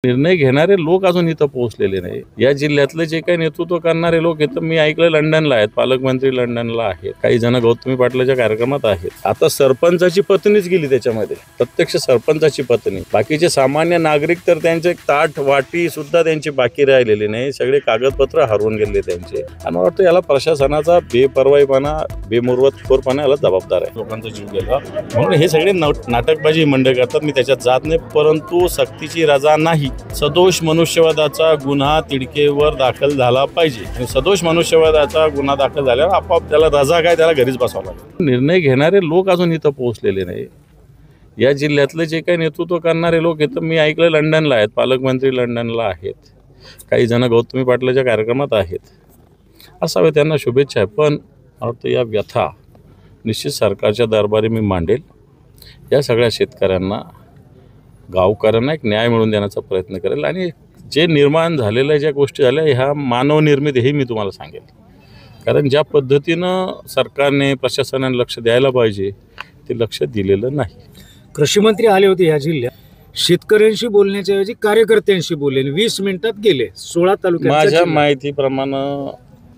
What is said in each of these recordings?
निर्णय घेणारे लोक अजून इथं पोहोचलेले नाही। या जिल्ह्यातले जे काही नेतृत्व करणारे लोक आहेत, मी ऐकलं लंडनला आहेत, पालकमंत्री लंडनला आहेत, काही जण गौतमी पाटलाच्या कार्यक्रमात आहेत। आता सरपंचाची पत्नीच गेली त्याच्यामध्ये, प्रत्यक्ष सरपंचाची पत्नी। बाकीचे सामान्य नागरिक तर त्यांचे ताट वाटी सुद्धा त्यांची बाकी राहिलेली नाही, सगळे कागदपत्र हरवून गेले त्यांचे। आणि मला वाटतं याला प्रशासनाचा बेपर्वाईपणा, बेमुरवतखोरपणा याला जबाबदार आहे। लोकांचा जीव गेला म्हणून हे सगळे नाटकबाजी मंडळ करतात, मी त्याच्यात जात नाही, परंतु सक्तीची रजा नाही। सदोष मनुष्यवधाचा गुन्हा तिडकेवर दाखल झाला पाहिजे आणि सदोष मनुष्यवधाचा गुन्हा दाखल झाल्यावर आपोआप त्याला रजा काय, त्याला घरीच बसावं लागेल। निर्णय घेणारे लोक अजून इथं पोहोचलेले नाही। या जिल्ह्यातले जे काही नेतृत्व करणारे लोक आहेत, मी ऐकलं लंडनला आहेत, पालकमंत्री लंडनला आहेत, काही जण गौतमी पाटलाच्या कार्यक्रमात आहेत। असावे, त्यांना शुभेच्छा आहे। पण मला वाटतं या व्यथा निश्चित सरकारच्या दरबारी मी मांडेल। या सगळ्या शेतकऱ्यांना, गावकऱ्यांना एक न्याय मिळवून देण्याचा प्रयत्न करेल आणि जे निर्माण झालेल्या ज्या गोष्टी झाल्या ह्या मानवनिर्मित, हे मी तुम्हाला सांगेल। कारण ज्या पद्धतीनं सरकारने, प्रशासनाने लक्ष द्यायला पाहिजे ते लक्ष दिलेलं नाही। कृषी मंत्री आले होते या जिल्ह्यात, शेतकऱ्यांशी बोलण्याच्या ऐवजी कार्यकर्त्यांशी बोलले, 20 मिनिटात गेले 16 तालुक्यात। माझ्या माहितीप्रमाणे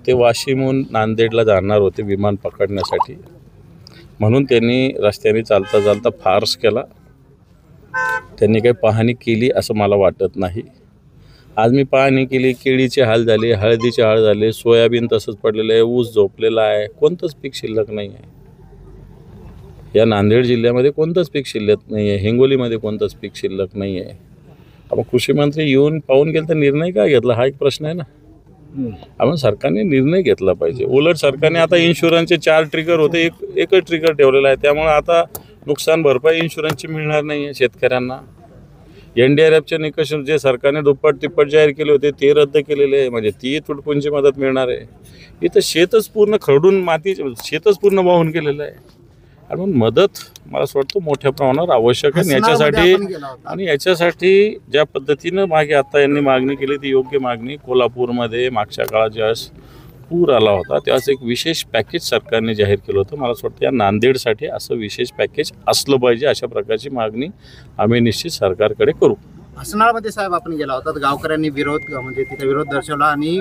ते वाशिमहून नांदेडला जाणार होते विमान पकडण्यासाठी, म्हणून त्यांनी रस्त्याने चालता चालता फार्स केला। त्यांनी काही पाहणी केली असं मला वाटत नाही। आज मी पाहणी केली, केळीचे हाल झाले, हळदीचे हाल झाले, सोयाबीन तसंच पडलेलं आहे, ऊस झोपलेला आहे, कोणतंच पीक शिल्लक नाही आहे। या नांदेड जिल्ह्यामध्ये कोणतंच पीक शिल्लक नाही आहे, हिंगोलीमध्ये कोणतंच पीक शिल्लक नाही आहे। आपण कृषी मंत्री येऊन पाहून गेले तर निर्णय काय घेतला, हा एक प्रश्न आहे ना। आपण सरकारने निर्णय घेतला पाहिजे। उलट सरकारने आता इन्शुरन्सचे 4 ट्रिगर होते, एकच ट्रिगर ठेवलेला आहे, त्यामुळे आता नुकसान भरपाई इन्शुरन्सची मिळणार नाही आहे शेतकऱ्यांना। NDRFचे निकष जे सरकारने दुप्पट तिप्पट जाहीर केले होते ते रद्द केलेले आहे, म्हणजे ती तुटपुंजी मदत मिळणार आहे। इथं शेतच पूर्ण खरडून, माती, शेतच पूर्ण वाहून गेलेलं आहे। आणि म्हणून मदत मला असं वाटतं मोठ्या प्रमाणावर आवश्यक आहे। आणि याच्यासाठी ज्या पद्धतीनं मागे आता यांनी मागणी केली ती योग्य मागणी। कोल्हापूरमध्ये मागच्या काळात ज्यावेळेस पूर आला होता त्यावेळेस एक विशेष पॅकेज सरकारने जाहीर केलं होतं। मला असं वाटतं या नांदेडसाठी असं विशेष पॅकेज असलं पाहिजे, अशा प्रकारची मागणी आम्ही निश्चित सरकारकडे करू। असनाळमध्ये साहेब आपण गेला होता, गावकऱ्यांनी विरोध, म्हणजे तिथे विरोध दर्शवला आणि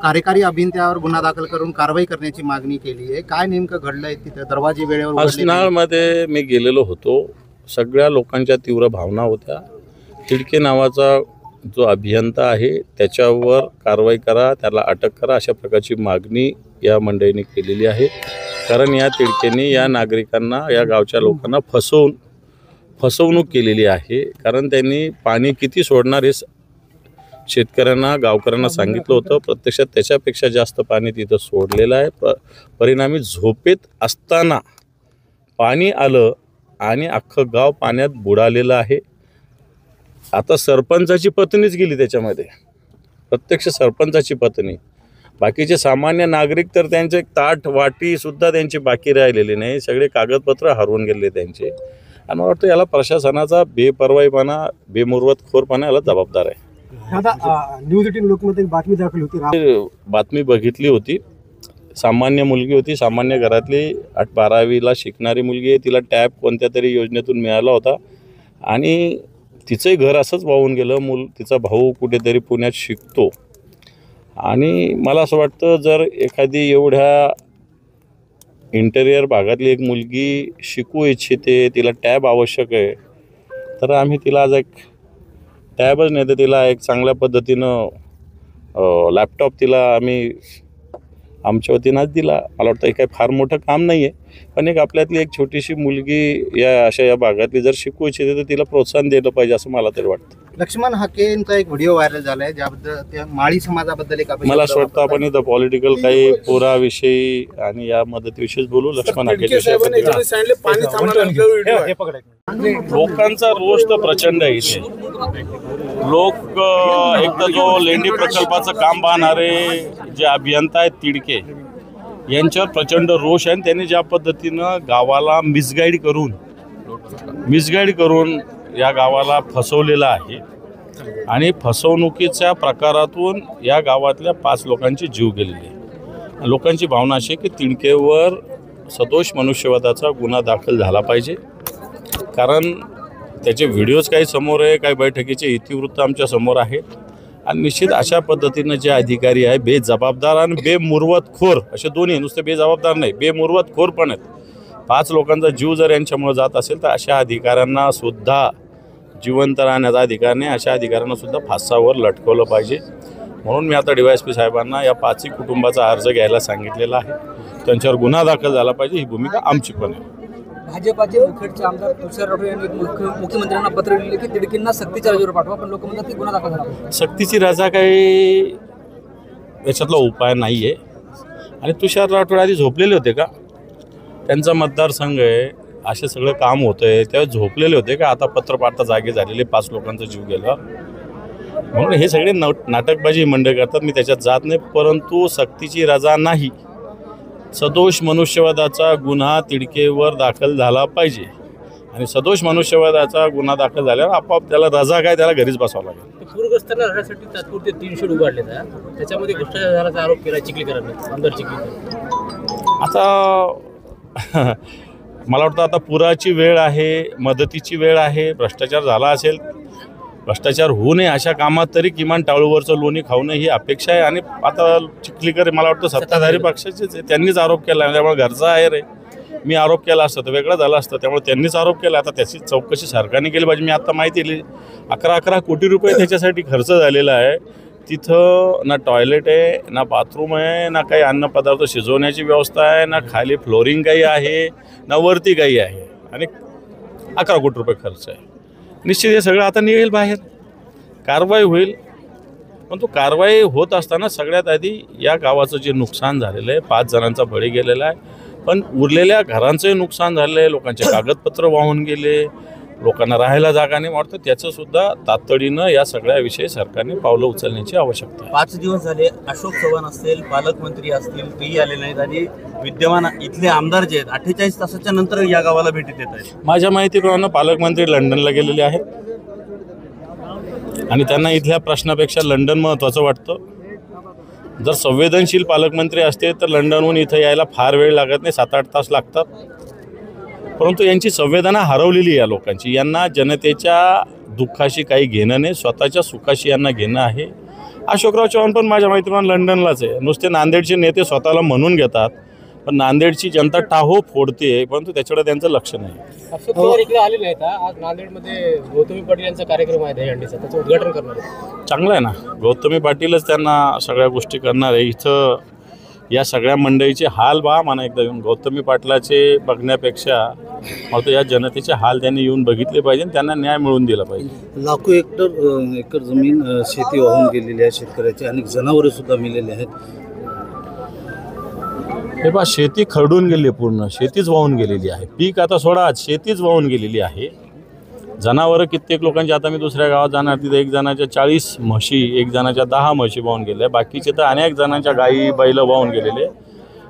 कार्यकारी अभियंत्यावर गुन्हा दाखल करून कारवाई करण्याची मागणी केली आहे। काय नेमकं घडलंय तिथे? दरवाजे वेळेवर? असनाळमध्ये मी गेलेलो होतो, सगळ्या लोकांच्या तीव्र भावना होत्या। तिडके नावाचा जो अभियंता आहे त्याच्यावर कारवाई करा, त्याला अटक करा, अशा प्रकारची मागणी या मंडळींनी केलेली आहे। कारण या तिडकेने या नागरिकांना, या गावच्या लोकांना फसवणूक केलेली आहे। कारण त्यांनी पाणी किती सोडणार हे शेतकऱ्यांना, गावकऱ्यांना सांगितलं होतं, प्रत्यक्षात त्याच्यापेक्षा जास्त पाणी तिथं सोडलेलं आहे। परिणामी झोपेत असताना पाणी आलं आणि अख्खं गाव पाण्यात बुडालेलं आहे। आता सरपंचाची पत्नीच गेली त्याच्यामध्ये, प्रत्यक्ष सरपंचाची पत्नी। बाकीचे सामान्य नागरिक तर त्यांचे ताट वाटी सुद्धा त्यांची बाकी राहिलेली नाही, सगळे कागदपत्र हरवून गेले त्यांचे। आणि मला वाटतं याला प्रशासनाचा बेपर्वाईपणा, बेमुरवतखोरपणा याला जबाबदार आहे। आता न्यूज 18 लोकमतने बातमी दाखवली होती, बातमी बघितली होती। सामान्य मुलगी होती, सामान्य घरातली 12वीला शिकणारी मुलगी आहे, तिला टॅब कोणत्या तरी योजनेतून मिळाला होता आणि तिचंही घर असंच वाहून गेलं। तिचा भाऊ कुठेतरी पुण्यात शिकतो आणि मला असं वाटतं जर एखादी एवढ्या इंटेरियर भागातली एक मुलगी शिकू इच्छिते, तिला टॅब आवश्यक आहे, तर आम्ही तिला आज एक टॅबच नाही तर तिला एक चांगल्या पद्धतीनं लॅपटॉप तिला आम्ही आमच्या वतीनं दिला। मला वाटतं हे काही फार मोठं काम नाही आहे, पण एक आपल्यातली एक छोटीशी मुलगी या भागातली जर शिकू इच्छिते तर तिला प्रोत्साहन दिलं पाहिजे असं मला तरी वाटतं। लक्ष्मण हाकेंचा एक व्हिडिओ व्हायरल झाला आहे, ज्याबद्दल त्या माळी समाजाबद्दल एक मला असं वाटतं आपण इथं पॉलिटिकल काही पुराविषयी आणि या मदतीविषयीच बोलू। लक्ष्मण हाके लोकांचा रोष तर प्रचंड आहे इथे। लोक एक तर जो लेंडी प्रकल्पाचं काम पाहणारे जे अभियंता आहेत तिडके, यांच्यावर प्रचंड रोष आहे। त्यांनी ज्या पद्धतीनं गावाला मिसगाईड करून या गावाला फसवलेलं आहे आणि फसवणुकीच्या प्रकारातून या गावातल्या 5 लोकांचे जीव गेलेले आहे। लोकांची भावना अशी की तिडकेवर सदोष मनुष्यवधाचा गुन्हा दाखल झाला पाहिजे। कारण त्याचे व्हिडिओज काही समोर आहे, काही बैठकीचे इतिवृत्त आमच्या समोर आहेत आणि निश्चित अशा पद्धतीनं जे अधिकारी आहे बेजबाबदार आणि बेमुरवतखोर असे दोन्ही, नुसते बेजबाबदार नाही बेमुरवतखोर पण आहेत. 5 लोकांचा जीव जर यांच्यामुळे जात असेल तर अशा अधिकाऱ्यांना सुद्धा जिवंत राहण्याचा अधिकार नाही, अशा अधिकाऱ्यांना सुद्धा फासावर लटकवलं पाहिजे. म्हणून मी आता DYSP साहेबांना या 5ही कुटुंबाचा अर्ज घ्यायला सांगितलेला आहे. त्यांच्यावर गुन्हा दाखल झाला पाहिजे, ही भूमिका आमची पण आहे. भाजपाचे मुखेडचे आमदार तुषार राठोड यांनी मुख्यमंत्र्यांना पत्र लिहिले की तिडकींना सक्तीच्या रजेवर पाठवा, पण लोक म्हणतात की गुन्हा दाखल झाला. सक्तीची रजा काही याच्यातला उपाय नाही आहे. आणि तुषार राठोड आधी झोपलेले होते का? त्यांचा मतदारसंघ आहे, असे सगळं काम होतं आहे, तेव्हा झोपलेले होते का? आता पत्र पाठता जागे झालेले, 5 लोकांचा जीव गेला. म्हणून हे सगळे नाटकबाजी मंडळ करतात, मी त्याच्यात जात नाही. परंतु सक्तीची रजा नाही, सदोष मनुष्यवधाचा गुन्हा तिडकेवर दाखल झाला पाहिजे. आणि सदोष मनुष्यवधाचा गुन्हा दाखल झाल्यावर आपोआप त्याला रजा काय, त्याला घरीच बसावं लागेल. पूरग्रस्तांना राहण्यासाठी तात्पुरते 3 शेड उभारले जातात, त्याच्यामध्ये भ्रष्टाचाराचा आरोप केला चिखलीकरांनी, आमदार चिखलीकर. आता मला वाटतं आता पुराची वेळ आहे, मदतीची वेळ आहे. भ्रष्टाचार झाला असेल, भ्रष्टाचार होऊ नये अशा कामात तरी किमान टाळूवरचं लोणी खाऊ नये ही अपेक्षा आहे. आणि आता चिखलीकर मला वाटतं सत्ताधारी पक्षाचेच आहे, त्यांनीच आरोप केला. त्यामुळे घरचा आहे रे, मी आरोप केला असतं तर वेगळं झालं असतं. त्यामुळे त्यांनीच आरोप केला. आता त्याची चौकशी सरकारने केली पाहिजे. मी आता माहिती दिली 11 कोटी रुपये त्याच्यासाठी खर्च झालेला आहे. तिथं ना टॉयलेट आहे, ना बाथरूम आहे, ना काही अन्नपदार्थ शिजवण्याची व्यवस्था आहे, ना खाली फ्लोरिंग काही आहे, ना वरती काही आहे. आणि 11 कोटी रुपये खर्च आहे. निश्चित हे सगळं आता निघेल बाहेर, कारवाई होईल. पण तो कारवाई होत असताना सगळ्यात आधी या गावाचं जे नुकसान झालेलं आहे, 5 जणांचा बळी गेलेला आहे, पण उरलेल्या घरांचंही नुकसान झालं आहे, लोकांचे कागदपत्र वाहून गेले, लोकांना राहायला जागा नाही. वाटतं त्याचंसुद्धा तातडीनं या सगळ्याविषयी सरकारने पावलं उचलण्याची आवश्यकता आहे. 5 दिवस झाले अशोक चव्हाण असतील, पालकमंत्री असतील, तेही आले नाहीत आणि विद्यमान इथले आमदार जे आहेत 48 तासाच्या नंतर या गावाला भेटी देत आहेत. माझ्या माहितीप्रमाणे पालकमंत्री लंडनला गेलेले आहेत आणि त्यांना इथल्या प्रश्नापेक्षा लंडन महत्त्वाचं वाटतं. जर संवेदनशील पालकमंत्री असते तर लंडनहून इथं यायला फार वेळ लागत नाही, 7-8 तास लागतात. परंतु यांची संवेदना हरवलेली आहे या लोकांची. यांना जनतेच्या दुःखाशी काही घेणं नाही, स्वतःच्या सुखाशी यांना घेणं आहे. अशोकराव चव्हाण पण माझ्या माहितीप्रमाणे लंडनलाच आहे. नुसते नांदेडचे नेते स्वतःला म्हणून घेतात, पण नांदेडची जनता टाहो फोडते, परंतु त्याच्याकडे त्यांचं लक्ष नाही. अशोक चव्हाण इकडे आले नाहीत. आज नांदेडमध्ये गौतमी पाटील यांचा कार्यक्रम आहे दहीहंडीचा, त्याचं उद्घाटन करणार आहे. चांगलं आहे ना, गौतमी पाटीलच त्यांना सगळ्या गोष्टी करणार आहे. इथं या सगळ्या मंडळीचे हाल बघा म्हणा एकदा येऊन. गौतमी पाटलाचे बघण्यापेक्षा मला तर या जनतेचे हाल त्यांनी येऊन बघितले पाहिजे आणि त्यांना न्याय मिळवून दिला पाहिजे. लाखो एकर जमीन शेती वाहून गेलेली आहे शेतकऱ्याची, अनेक जनावरे सुद्धा मेलेली आहेत. हे पहा, शेती खरडून गेली आहे, पूर्ण शेतीच वाहून गेलेली आहे. पीक आता सोडा, शेतीच वाहून गेलेली आहे. जनावरं कित्येक लोकांची, आता मी दुसऱ्या गावात जाणार तिथे 1 जणाच्या 40 म्हशी, 1 जणाच्या 10 म्हशी वाहून गेल्या. बाकीचे तर अनेक जणांच्या गायी बैल वाहून गेलेले.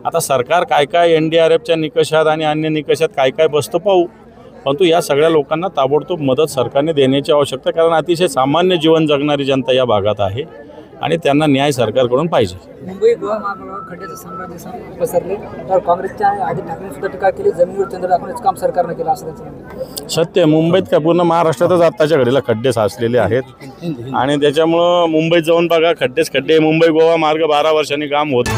आता सरकार काय काय NDRFच्या निकषात आणि अन्य निकषात काय काय बसतं पाहू. परंतु या सगळ्या लोकांना ताबडतोब मदत सरकारने देण्याची आवश्यकता, कारण अतिशय सामान्य जीवन जगणारी जनता या भागात आहे आणि त्यांना न्याय सरकारकडून पाहिजे. मुंबई गोवा महामार्गावर खड्ड्याचं साम्राज्य पसरले, तर काँग्रेसच्या आदित्य ठाकरेंनी सुद्धा टीका केली. जमिनीवर चंद्र दाखवण्याचं काम सरकारनं केलं असं त्यांचं म्हणणं. सत्य, मुंबईत काय पूर्ण महाराष्ट्रातच आत्ताच्या घडीला खड्डे साचलेले आहेत आणि त्याच्यामुळं मुंबईत जाऊन बघा, खड्डेच खड्डे. मुंबई गोवा मार्ग 12 वर्षांनी काम होत